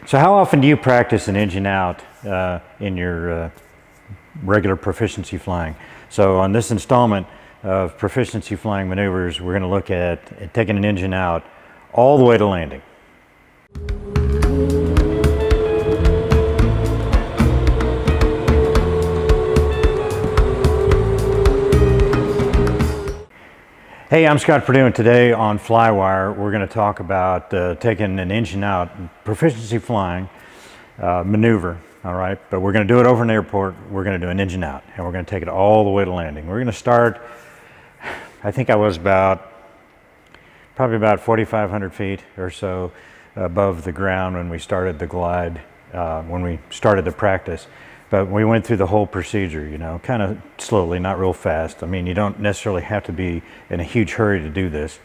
So how often do you practice an engine out in your regular proficiency flying? So on this installment of Proficiency Flying Maneuvers, we're going to look at taking an engine out all the way to landing. Hey, I'm Scott Purdue, and today on FlyWire we're going to talk about taking an engine out, proficiency flying maneuver, all right? But we're going to do it over an airport. We're going to do an engine out, and we're going to take it all the way to landing. We're going to start, I think I was probably about 4,500 feet or so above the ground when we started the glide, when we started the practice. But we went through the whole procedure, you know, kind of slowly, not real fast. I mean, you don't necessarily have to be in a huge hurry to do this.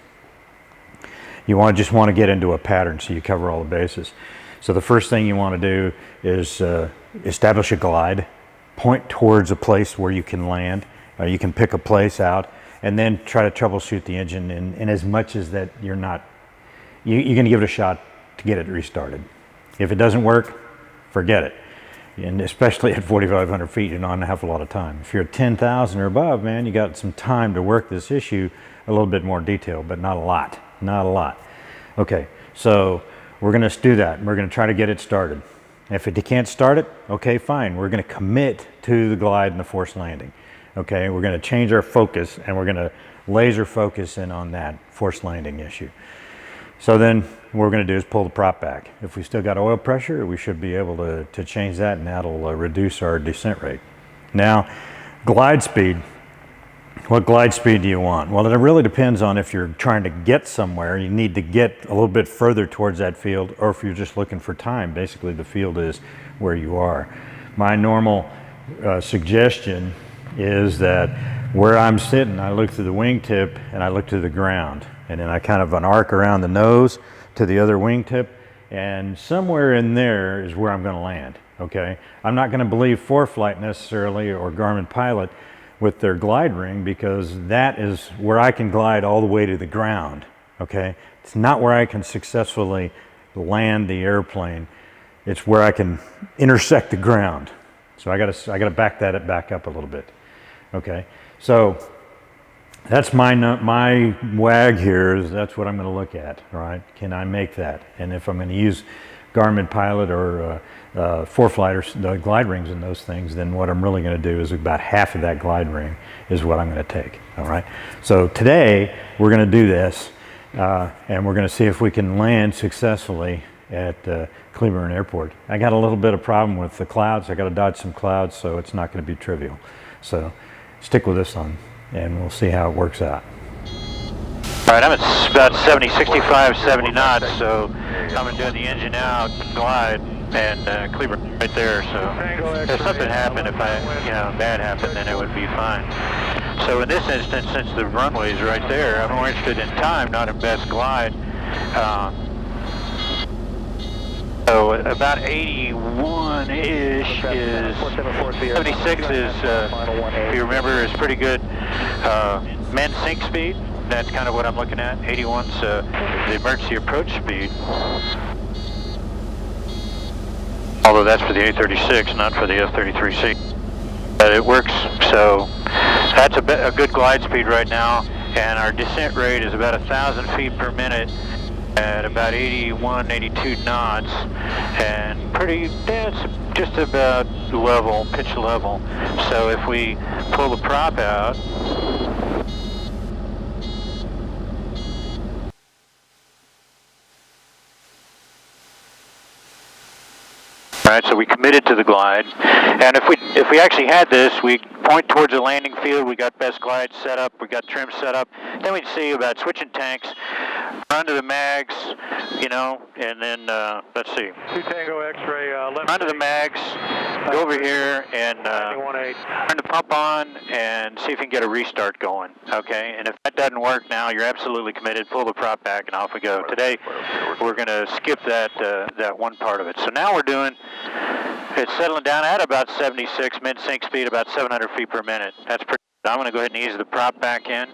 You just want to get into a pattern so you cover all the bases. So the first thing you want to do is establish a glide, point towards a place where you can land. You can pick a place out, and then try to troubleshoot the engine in as much as that you're going to give it a shot to get it restarted. If it doesn't work, forget it. And especially at 4,500 feet, you don't have a lot of time. If you're at 10,000 or above, man, you got some time to work this issue a little bit more detailed, but not a lot, not a lot. Okay, so we're going to do that. We're going to try to get it started. If you can't start it, okay, fine. We're going to commit to the glide and the forced landing. Okay, we're going to change our focus, and we're going to laser focus in on that forced landing issue. So then what we're going to do is pull the prop back. If we still got oil pressure, we should be able to change that, and that'll reduce our descent rate. Now, glide speed. What glide speed do you want? Well, it really depends on if you're trying to get somewhere. You need to get a little bit further towards that field, or if you're just looking for time. Basically, the field is where you are. My normal suggestion is that where I'm sitting, I look through the wingtip and I look to the ground. And then I kind of an arc around the nose to the other wingtip, and somewhere in there is where I'm going to land, okay? I'm not going to believe ForeFlight necessarily, or Garmin Pilot with their glide ring, because that is where I can glide all the way to the ground, okay? It's not where I can successfully land the airplane. It's where I can intersect the ground. So I got to back that back up a little bit, okay? So that's my WAG here. That's what I'm going to look at, all right? Can I make that? And if I'm going to use Garmin Pilot or ForeFlight or the glide rings and those things, then what I'm really going to do is about half of that glide ring is what I'm going to take, all right? So today we're going to do this, and we're going to see if we can land successfully at Cleburne Airport. I got a little bit of problem with the clouds. I got to dodge some clouds, so it's not going to be trivial. So stick with this one, and we'll see how it works out. All right, I'm at about 70, 65, 70 knots, so I'm doing the engine out, glide, and Cleburne right there. So if something happened, if bad happened, then it would be fine. So in this instance, since the runway's right there, I'm more interested in time, not in best glide. So about 81-ish is, 76 is, if you remember, is pretty good men sink speed. That's kind of what I'm looking at. 81's the emergency approach speed. Although that's for the A36, not for the F-33C. But it works, so that's a good glide speed right now. And our descent rate is about 1,000 feet per minute at about 81, 82 knots, and it's just about level, pitch level. So if we pull the prop out, right, so we committed to the glide, and if we actually had this, we point towards the landing field. We got best glide set up, we got trim set up. Then we'd see about switching tanks, run to the mags, and then let's see. 2 Tango X-ray left. Run to the mags, go over here and turn the pump on and see if you can get a restart going. Okay, and if that doesn't work now, you're absolutely committed. Pull the prop back and off we go. Today we're going to skip that one part of it. So now we're doing. It's settling down at about 76 mid-sink speed, about 700 feet per minute. That's pretty good. I'm going to go ahead and ease the prop back in.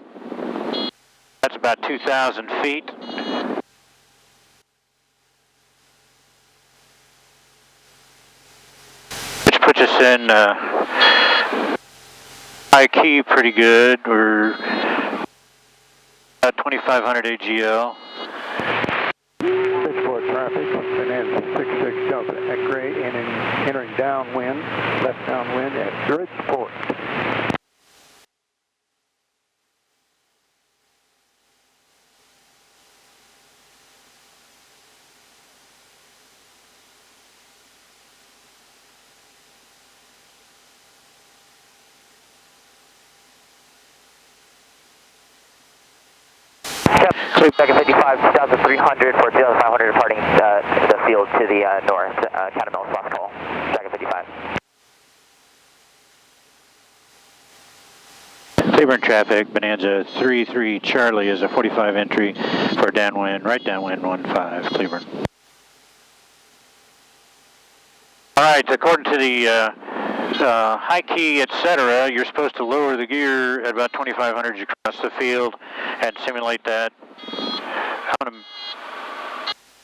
That's about 2,000 feet. puts us in high key pretty good. We're at 2500 AGL. 64 traffic, Bonanza 66 Delta at Gray, and entering downwind, left downwind at Bridgeport. Sleep back at 55, 2,300 for 2,500 departing the field to the north, Catamount Fox Call, back at 55. Cleburne traffic, Bonanza 33 Charlie is a 45 entry for downwind, right downwind 15, Cleburne. Alright, according to the high key, etc., you're supposed to lower the gear at about 2,500 across the field and simulate that.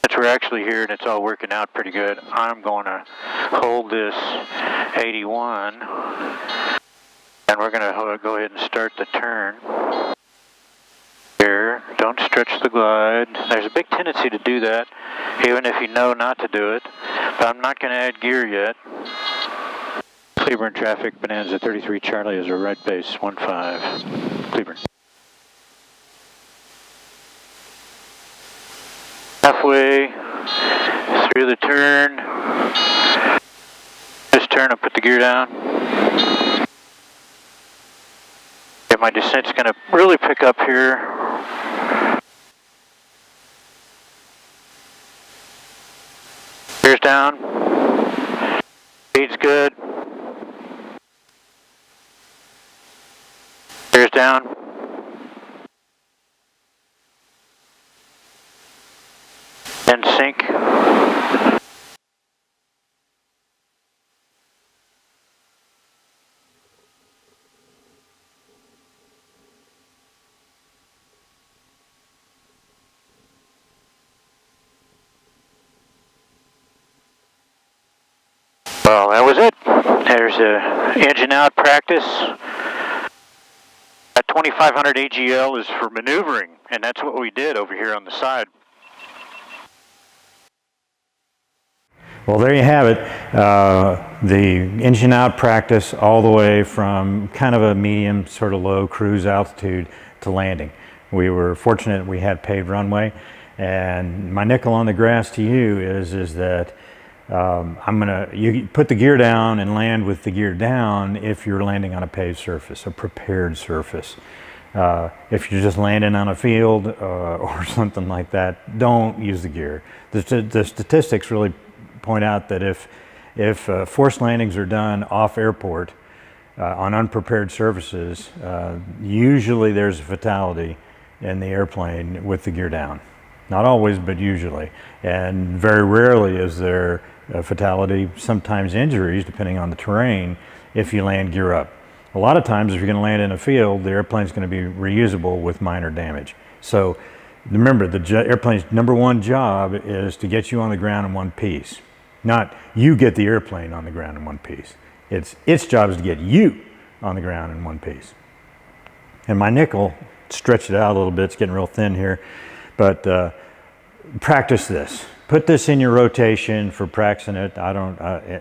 Since we're actually here and it's all working out pretty good, I'm going to hold this 81 and we're going to go ahead and start the turn. Here, don't stretch the glide. There's a big tendency to do that, even if you know not to do it, but I'm not going to add gear yet. Cleburne traffic, Bonanza 33 Charlie is a right base, 15, Cleburne. Halfway through the turn, this turn I'll put the gear down. Okay, my descent's going to really pick up here. Gear's down, speed's good. Gear's down. And sync. Well, that was it. There's a engine out practice. That 2500 AGL is for maneuvering, and that's what we did over here on the side. Well, there you have it. The engine out practice all the way from kind of a medium, sort of low cruise altitude to landing. We were fortunate we had paved runway, and my nickel on the grass to you is that you put the gear down and land with the gear down if you're landing on a paved surface, a prepared surface. If you're just landing on a field or something like that, don't use the gear. The statistics really point out that if forced landings are done off airport on unprepared surfaces, usually there's a fatality in the airplane with the gear down. Not always, but usually. And very rarely is there a fatality, sometimes injuries, depending on the terrain, if you land gear up. A lot of times, if you're going to land in a field, the airplane's going to be reusable with minor damage. So remember, the airplane's number one job is to get you on the ground in one piece. Not you get the airplane on the ground in one piece. Its job is to get you on the ground in one piece. And my nickel, stretch it out a little bit, it's getting real thin here, but practice this. Put this in your rotation for practicing it.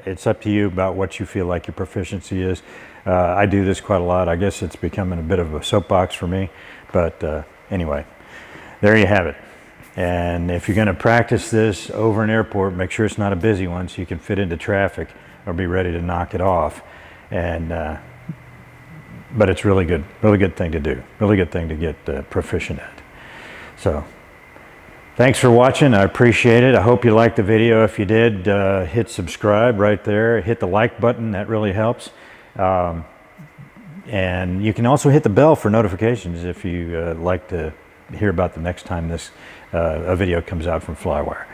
It's up to you about what you feel like your proficiency is. I do this quite a lot. I guess it's becoming a bit of a soapbox for me, but anyway, there you have it. And if you're going to practice this over an airport, make sure it's not a busy one so you can fit into traffic or be ready to knock it off. And but it's really good thing to do, really good thing to get proficient at. So thanks for watching. I appreciate it. I hope you liked the video. If you did, hit subscribe right there. Hit the like button. That really helps. And you can also hit the bell for notifications if you like to hear about the next time a video comes out from FlyWire.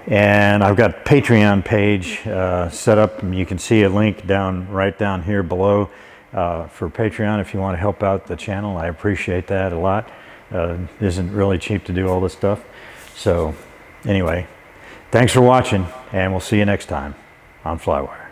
And I've got a Patreon page set up, and you can see a link right down here below for Patreon if you want to help out the channel. I appreciate that a lot. It isn't really cheap to do all this stuff. So anyway, thanks for watching, and we'll see you next time on FlyWire.